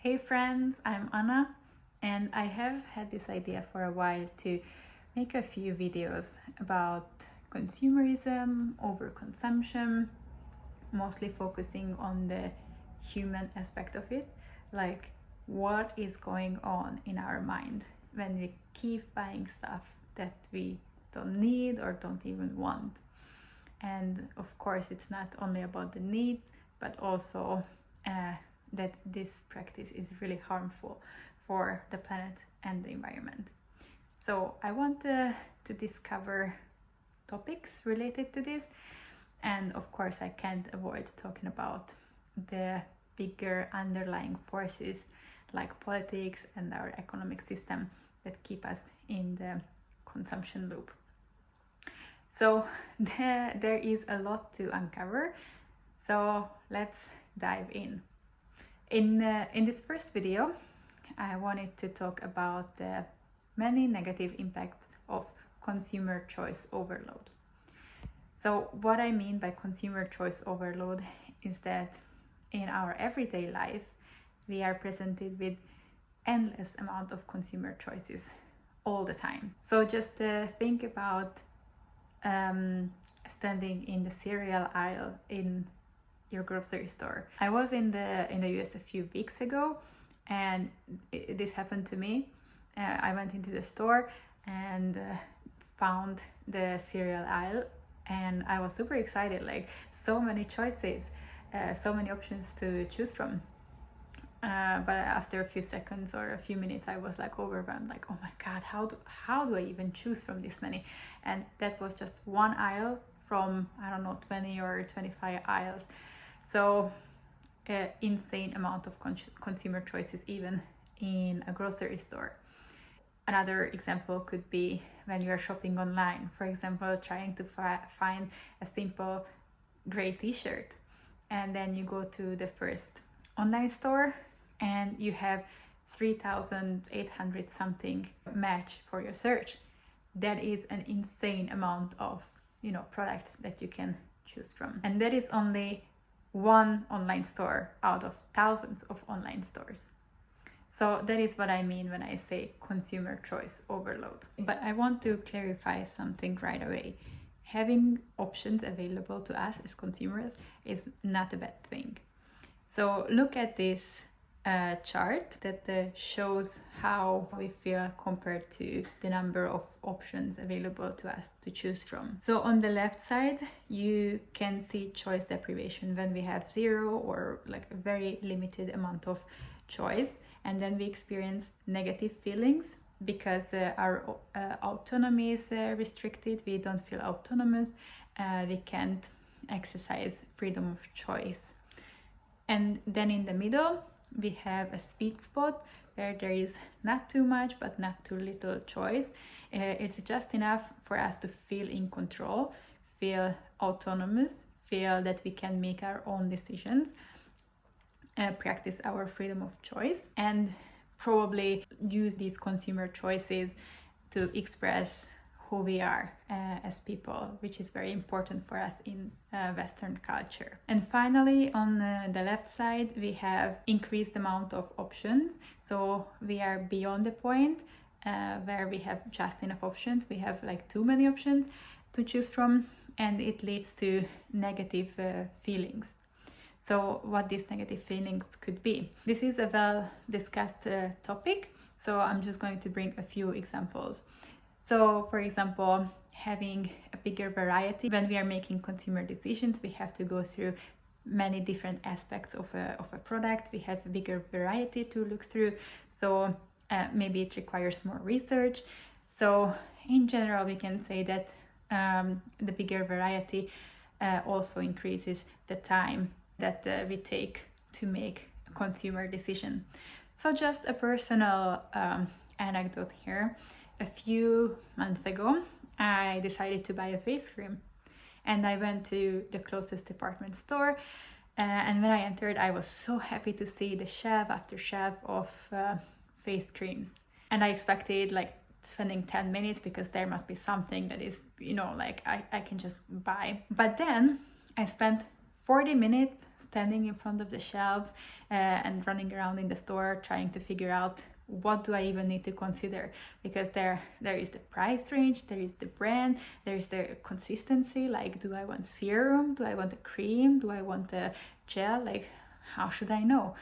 Hey friends, I'm Anna and I have had this idea for a while to make a few videos about consumerism, overconsumption, mostly focusing on the human aspect of it, like what is going on in our mind when we keep buying stuff that we don't need or don't even want. And of course, it's not only about the needs, but also that this practice is really harmful for the planet and the environment. So I want to discover topics related to this, and of course I can't avoid talking about the bigger underlying forces like politics and our economic system that keep us in the consumption loop. So there is a lot to uncover, so let's dive in. In this first video, I wanted to talk about the many negative impacts of consumer choice overload. So what I mean by consumer choice overload is that in our everyday life, we are presented with endless amount of consumer choices all the time. So just think about standing in the cereal aisle in your grocery store. I was in the US a few weeks ago, and this happened to me. I went into the store and found the cereal aisle, and I was super excited. Like, so many choices, so many options to choose from. But after a few seconds or a few minutes, I was like overwhelmed, like, oh my god, how do I even choose from this many? And that was just one aisle from, I don't know, 20 or 25 aisles. So insane amount of consumer choices even in a grocery store. Another example could be when you are shopping online, for example, trying to find a simple gray t-shirt, and then you go to the first online store and you have 3,800 something match for your search. That is an insane amount of products that you can choose from, and that is only one online store out of thousands of online stores. So that is what I mean when I say consumer choice overload. But I want to clarify something right away. Having options available to us as consumers is not a bad thing. So look at this chart that shows how we feel compared to the number of options available to us to choose from. So on the left side, you can see choice deprivation when we have zero or like a very limited amount of choice, and then we experience negative feelings because our autonomy is restricted. We don't feel autonomous. We can't exercise freedom of choice. And then in the middle, we have a sweet spot where there is not too much but not too little choice. It's just enough for us to feel in control, feel autonomous, feel that we can make our own decisions, practice our freedom of choice, and probably use these consumer choices to express who we are as people, which is very important for us in Western culture. And finally, on the left side, we have increased amount of options. So we are beyond the point where we have just enough options. We have like too many options to choose from, and it leads to negative feelings. So what these negative feelings could be. This is a well discussed topic, so I'm just going to bring a few examples. So, for example, having a bigger variety. When we are making consumer decisions, we have to go through many different aspects of a product. We have a bigger variety to look through, so maybe it requires more research. So in general, we can say that the bigger variety also increases the time that we take to make a consumer decision. So just a personal anecdote here. A few months ago, I decided to buy a face cream, and I went to the closest department store, and when I entered, I was so happy to see the shelf after shelf of face creams, and I expected like spending 10 minutes because there must be something that is, like I can just buy. But then I spent 40 minutes standing in front of the shelves and running around in the store trying to figure out what do I even need to consider, because there is the price range, there is the brand, there is the consistency, like do I want serum, do I want a cream, do I want a gel, like how should I know?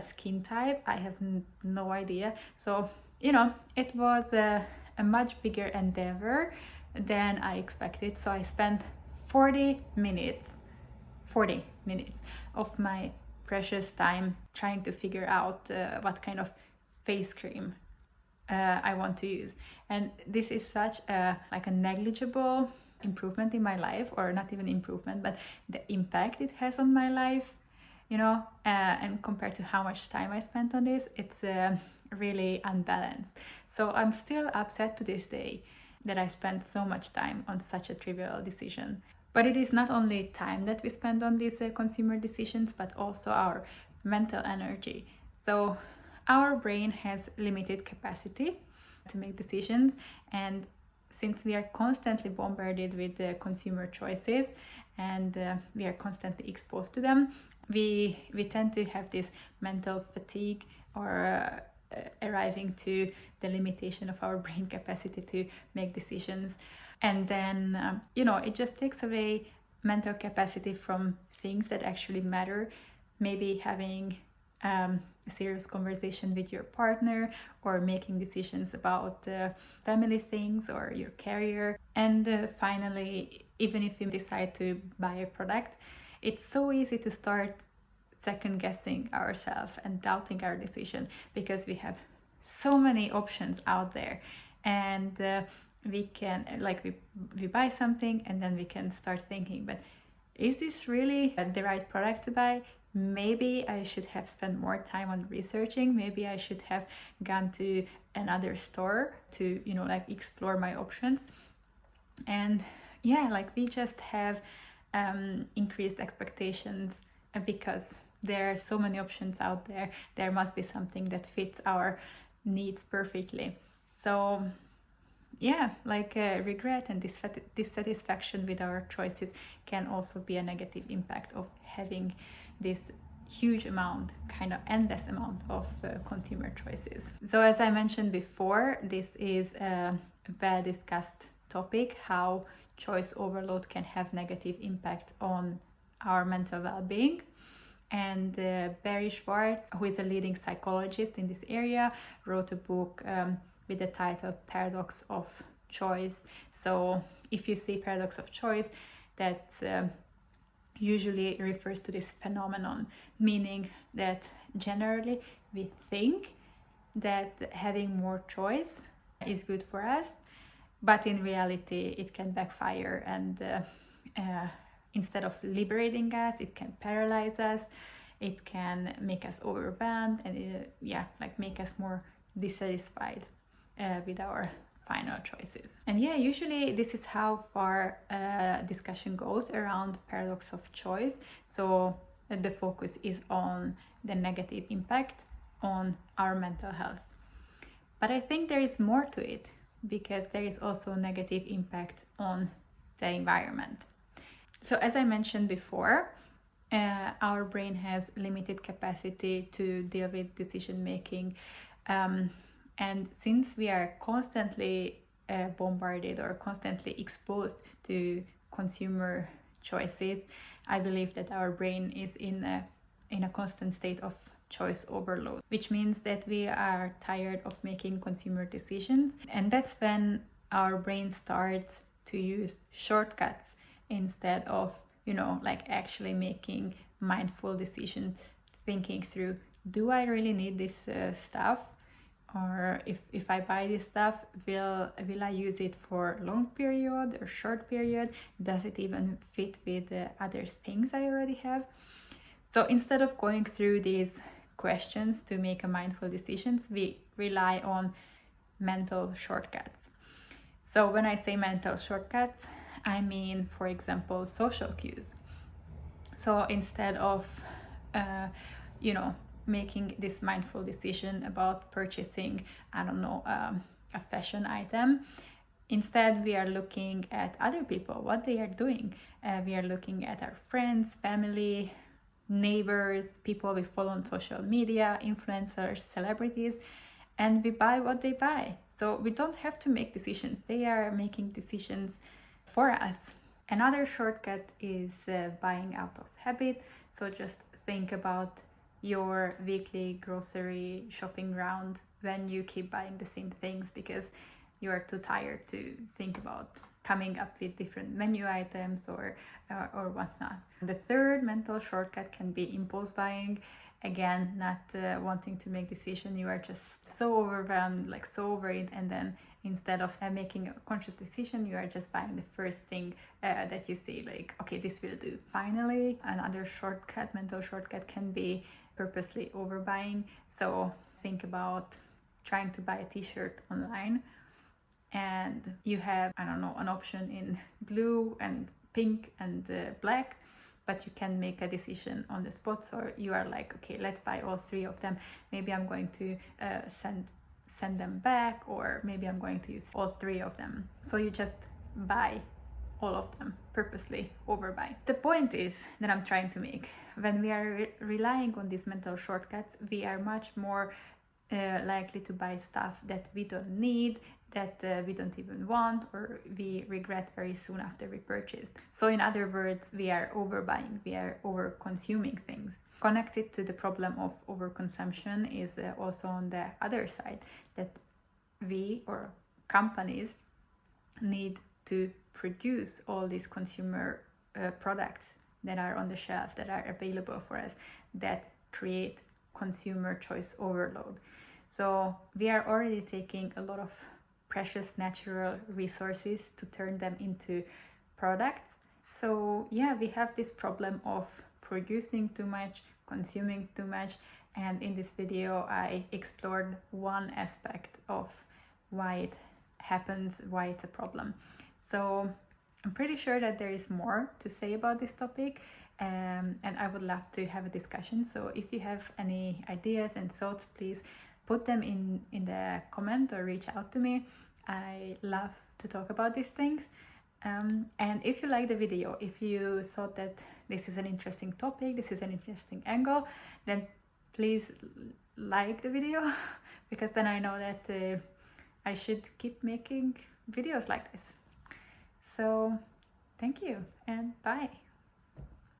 Skin type, I have no idea. So it was a much bigger endeavor than I expected. So I spent 40 minutes of my precious time trying to figure out what kind of face cream I want to use. And this is such a negligible improvement in my life, or not even improvement, but the impact it has on my life, and compared to how much time I spent on this, it's really unbalanced. So I'm still upset to this day that I spent so much time on such a trivial decision. But it is not only time that we spend on these consumer decisions, but also our mental energy. So our brain has limited capacity to make decisions, and since we are constantly bombarded with consumer choices and we are constantly exposed to them, we tend to have this mental fatigue, or arriving to the limitation of our brain capacity to make decisions. And then it just takes away mental capacity from things that actually matter. Maybe having a serious conversation with your partner, or making decisions about family things or your career. And finally, even if you decide to buy a product, it's so easy to start second guessing ourselves and doubting our decision, because we have so many options out there. And we can we buy something, and then we can start thinking, but is this really the right product to buy? Maybe I should have spent more time on researching. Maybe I should have gone to another store to explore my options. And we just have increased expectations, because there are so many options out there. There must be something that fits our needs perfectly. So regret and dissatisfaction with our choices can also be a negative impact of having this huge amount, kind of endless amount of consumer choices. So as I mentioned before, this is a well discussed topic, how choice overload can have negative impact on our mental well-being. And Barry Schwartz, who is a leading psychologist in this area, wrote a book with the title Paradox of Choice. So if you see paradox of choice, that usually refers to this phenomenon, meaning that generally we think that having more choice is good for us, but in reality it can backfire, and instead of liberating us, it can paralyze us, it can make us overwhelmed, and make us more dissatisfied with our final choices. And usually this is how far discussion goes around paradox of choice. So the focus is on the negative impact on our mental health. But I think there is more to it, because there is also negative impact on the environment. So as I mentioned before, our brain has limited capacity to deal with decision making. And since we are constantly bombarded or constantly exposed to consumer choices, I believe that our brain is in a constant state of choice overload, which means that we are tired of making consumer decisions. And that's when our brain starts to use shortcuts instead of, actually making mindful decisions, thinking through, do I really need this stuff? Or if I buy this stuff, will I use it for long period or short period? Does it even fit with the other things I already have? So instead of going through these questions to make a mindful decisions, we rely on mental shortcuts. So when I say mental shortcuts, I mean, for example, social cues. So instead of making this mindful decision about purchasing, a fashion item, instead we are looking at other people, what they are doing. We are looking at our friends, family, neighbors, people we follow on social media, influencers, celebrities, and we buy what they buy. So we don't have to make decisions. They are making decisions for us. Another shortcut is buying out of habit. So just think about your weekly grocery shopping round when you keep buying the same things because you are too tired to think about coming up with different menu items or whatnot. The third mental shortcut can be impulse buying. Again, not wanting to make decision. You are just so overwhelmed, like so worried, and then instead of making a conscious decision, you are just buying the first thing that you see, like, okay, this will do. Finally, another shortcut, mental shortcut, can be purposely overbuying. So think about trying to buy a t-shirt online and you have, I don't know, an option in blue and pink and black, but you can make a decision on the spot. So you are like, okay, let's buy all three of them. Maybe I'm going to send them back, or maybe I'm going to use all three of them. So you just buy all of them, purposely overbuy. The point is that I'm trying to make, when we are relying on these mental shortcuts, we are much more likely to buy stuff that we don't need, that we don't even want, or we regret very soon after we purchased. So in other words, we are overbuying, we are over consuming things. Connected to the problem of overconsumption is also on the other side, that we or companies need to produce all these consumer products that are on the shelf, that are available for us, that create consumer choice overload. So we are already taking a lot of precious natural resources to turn them into products. So yeah, we have this problem of producing too much, consuming too much, and in this video I explored one aspect of why it happens, why it's a problem. So I'm pretty sure that there is more to say about this topic, and I would love to have a discussion. So if you have any ideas and thoughts, please put them in the comment or reach out to me. I love to talk about these things. And if you like the video, if you thought that this is an interesting topic, this is an interesting angle, then please like the video because then I know that I should keep making videos like this. So thank you and bye.